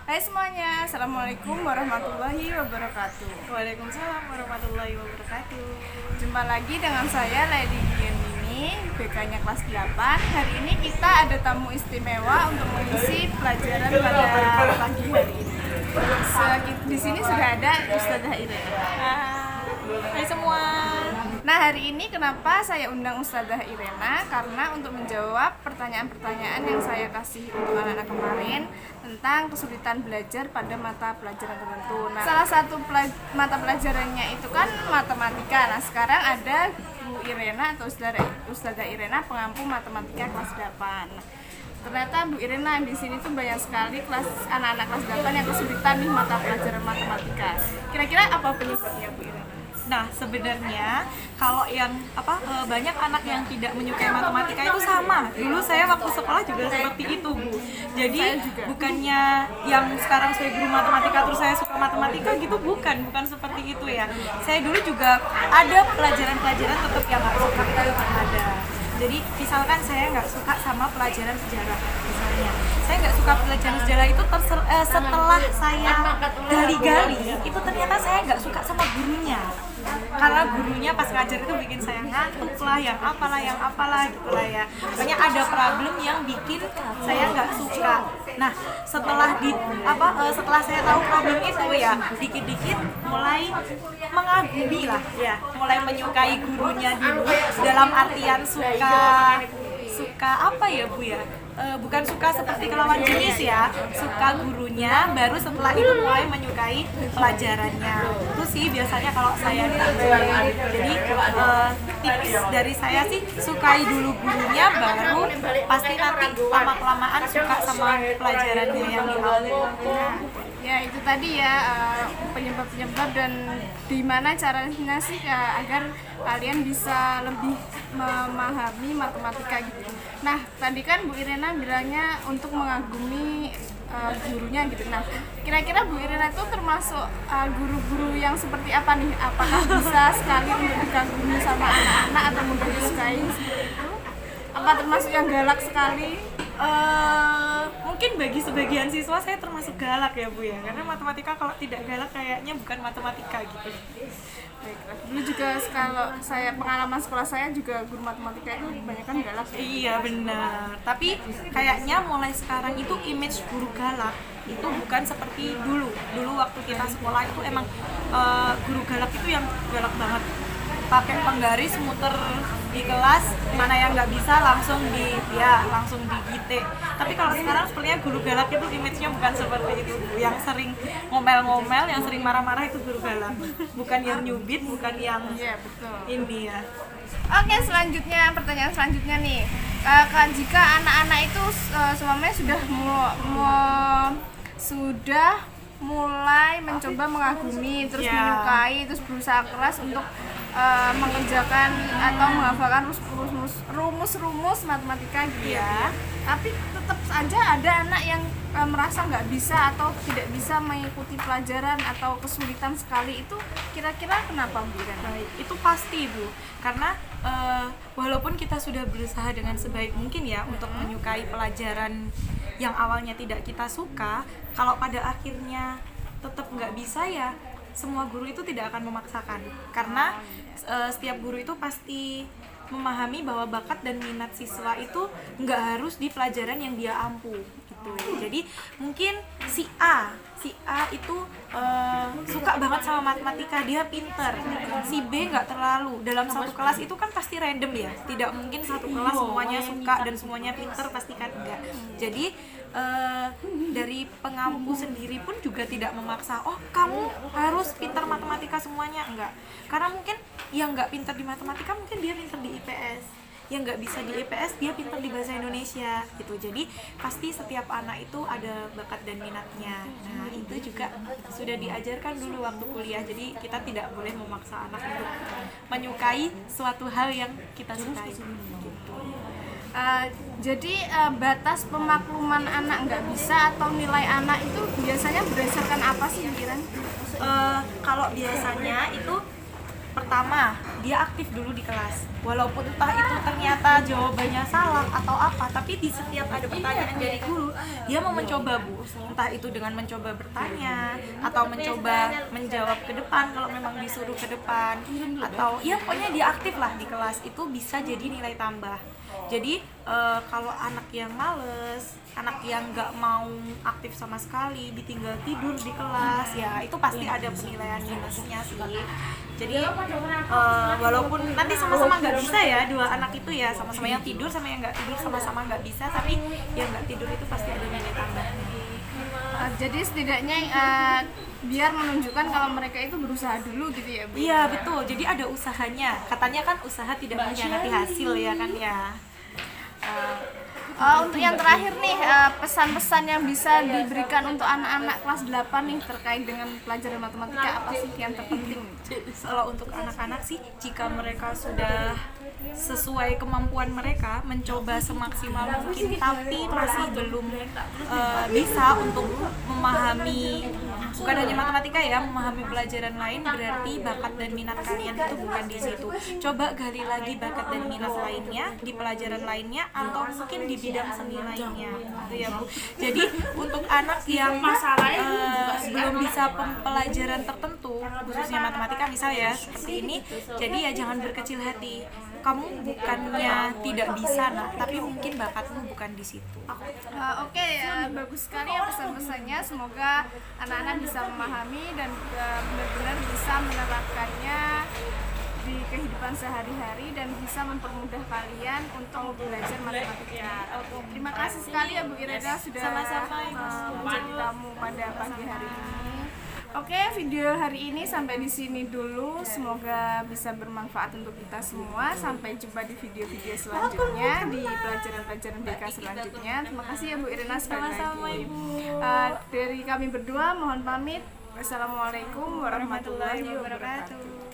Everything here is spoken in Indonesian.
Hai semuanya, Assalamualaikum warahmatullahi wabarakatuh. Waalaikumsalam warahmatullahi wabarakatuh. Jumpa lagi dengan saya Lady Giandini, BK-nya kelas 8. Hari ini kita ada tamu istimewa untuk mengisi pelajaran pada pagi hari ini. Di sini sudah ada Ustazah Irena. Hai semua. Nah, hari ini kenapa saya undang Ustazah Irena? Karena untuk menjawab pertanyaan-pertanyaan yang saya kasih untuk anak-anak kemarin tentang kesulitan belajar pada mata pelajaran tertentu. Nah, salah satu mata pelajarannya itu kan matematika. Nah, sekarang ada Bu Irena atau Ustazah Irena pengampu matematika kelas 8. Nah, ternyata Bu Irena di sini tuh banyak sekali anak-anak kelas 8 yang kesulitan nih mata pelajaran matematika. Kira-kira apa penyebabnya, Bu Irena? Nah, sebenarnya kalau yang banyak anak yang tidak menyukai matematika itu sama. Dulu saya waktu sekolah juga seperti itu, Bu. Jadi bukannya yang sekarang saya guru matematika terus saya suka matematika gitu, bukan seperti itu ya. Saya dulu juga ada pelajaran-pelajaran tetap yang nggak suka, itu tetap ada. Jadi misalkan saya nggak suka sama pelajaran sejarah, misalnya saya nggak suka pelajaran sejarah itu setelah saya gali-gali itu ternyata saya nggak suka sama gurunya, karena gurunya pas ngajar itu bikin saya ngantuk lah, yang apalah gitulah ya. Pokoknya ada problem yang bikin saya nggak suka. Nah, setelah saya tahu problem itu ya, dikit-dikit mulai mengagumi lah ya, mulai menyukai gurunya dulu, dalam artian suka apa ya, Bu ya? Bukan suka seperti kelawan jenis ya, suka gurunya, baru setelah itu mulai menyukai pelajarannya. Itu sih biasanya kalau saya ditanya. Jadi tips dari saya sih, sukai dulu gurunya, baru pasti nanti lama-kelamaan suka sama pelajarannya yang diambil. Ya, itu tadi ya penyebab-penyebab dan gimana caranya sih agar kalian bisa lebih memahami matematika gitu. Nah, tadi kan Bu Irena bilangnya untuk mengagumi gurunya gitu. Nah, kira-kira Bu Irena itu termasuk guru-guru yang seperti apa nih? Apakah bisa sekali untuk dikagumi sama anak-anak atau mudah disukai seperti itu? Apa termasuk yang galak sekali? Mungkin bagi sebagian siswa saya termasuk galak ya, Bu ya, karena matematika kalau tidak galak kayaknya bukan matematika gitu. Baiklah. Dulu juga kalau saya pengalaman sekolah saya juga guru matematika itu kebanyakan galak. Iya benar, tapi kayaknya mulai sekarang itu image guru galak itu bukan seperti dulu waktu kita sekolah itu emang guru galak itu yang galak banget, pakai penggaris muter di kelas, mana yang nggak bisa langsung digite. Tapi kalau sekarang sepertinya guru galak itu image-nya bukan seperti itu. Yang sering ngomel-ngomel, yang sering marah-marah itu guru galak, bukan yang nyubit, bukan yang ini ya. Oke, pertanyaan selanjutnya nih, jika anak-anak itu semuanya sudah mulai mencoba mengagumi, terus menyukai, terus berusaha keras untuk mengerjakan atau menghafalkan rumus-rumus matematika gitu ya. Tapi tetap saja ada anak yang merasa nggak bisa atau tidak bisa mengikuti pelajaran atau kesulitan sekali. Itu kira-kira kenapa, Bu Irena? Itu pasti, Bu, karena walaupun kita sudah berusaha dengan sebaik mungkin ya untuk menyukai pelajaran yang awalnya tidak kita suka, kalau pada akhirnya tetap nggak bisa ya, semua guru itu tidak akan memaksakan, karena setiap guru itu pasti memahami bahwa bakat dan minat siswa itu nggak harus di pelajaran yang dia ampu gitu. Jadi mungkin si A itu suka banget sama matematika, dia pinter. Si B nggak terlalu. Dalam satu kelas itu kan pasti random ya, tidak mungkin satu kelas semuanya suka dan semuanya pinter, pasti kan enggak. Jadi dari pengampu sendiri pun juga tidak memaksa, oh kamu harus pintar matematika semuanya, enggak. Karena mungkin yang nggak pintar di matematika mungkin dia pintar di IPS, yang nggak bisa di IPS dia pintar di bahasa Indonesia gitu. Jadi pasti setiap anak itu ada bakat dan minatnya. Nah, itu juga sudah diajarkan dulu waktu kuliah. Jadi kita tidak boleh memaksa anak untuk menyukai suatu hal yang kita sukai gitu. Jadi batas pemakluman anak nggak bisa atau nilai anak itu biasanya berdasarkan apa sih, Kiran? Kalau biasanya itu pertama, dia aktif dulu di kelas. Walaupun entah itu ternyata jawabannya salah atau apa, tapi di setiap ada pertanyaan dari guru, dia mau mencoba, Bu. Entah itu dengan mencoba bertanya atau mencoba menjawab ke depan kalau memang disuruh ke depan, atau ya pokoknya dia aktif lah di kelas, itu bisa jadi nilai tambah. Jadi kalau anak yang males, anak yang nggak mau aktif sama sekali, ditinggal tidur di kelas, ya itu pasti ada penilaian minusnya sih. Jadi walaupun nanti sama-sama nggak bisa ya dua anak itu ya, sama-sama yang tidur sama yang nggak tidur sama-sama nggak bisa, tapi yang nggak tidur itu pasti ada nilai tambahnya. Jadi setidaknya biar menunjukkan kalau mereka itu berusaha dulu gitu ya, Bu? Iya betul, jadi ada usahanya. Katanya kan usaha tidak mengkhianati hasil ya kan ya. Untuk yang terakhir nih, pesan-pesan yang bisa diberikan untuk anak-anak kelas 8 nih terkait dengan pelajaran matematika, apa sih yang terpenting? Kalau untuk anak-anak sih, jika mereka sudah sesuai kemampuan mereka mencoba semaksimal mungkin tapi masih belum bisa untuk memahami, bukan hanya matematika ya, memahami pelajaran lain, berarti bakat dan minat kalian itu bukan di situ. Coba gali lagi bakat dan minat lainnya di pelajaran lainnya atau mungkin di bidang seni lainnya gitu ya, Bu. Jadi untuk anak yang belum bisa pelajaran tertentu khususnya matematika misal ya seperti ini, jadi ya jangan berkecil hati. Kamu bukannya tidak bisa, nah, tapi mungkin bakatmu bukan di situ. Oke, bagus sekali ya pesan-pesannya. Semoga anak-anak bisa memahami dan benar-benar bisa menerapkannya di kehidupan sehari-hari dan bisa mempermudah kalian untuk belajar matematika. Terima kasih sekali ya Bu Irena sudah menjadi tamu pada pagi hari ini. Oke, video hari ini sampai di sini dulu. Semoga bisa bermanfaat untuk kita semua. Sampai jumpa di video-video selanjutnya, di pelajaran-pelajaran BK selanjutnya. Terima kasih ya Bu Irena sekali lagi. Dari kami berdua mohon pamit. Wassalamualaikum warahmatullahi wabarakatuh.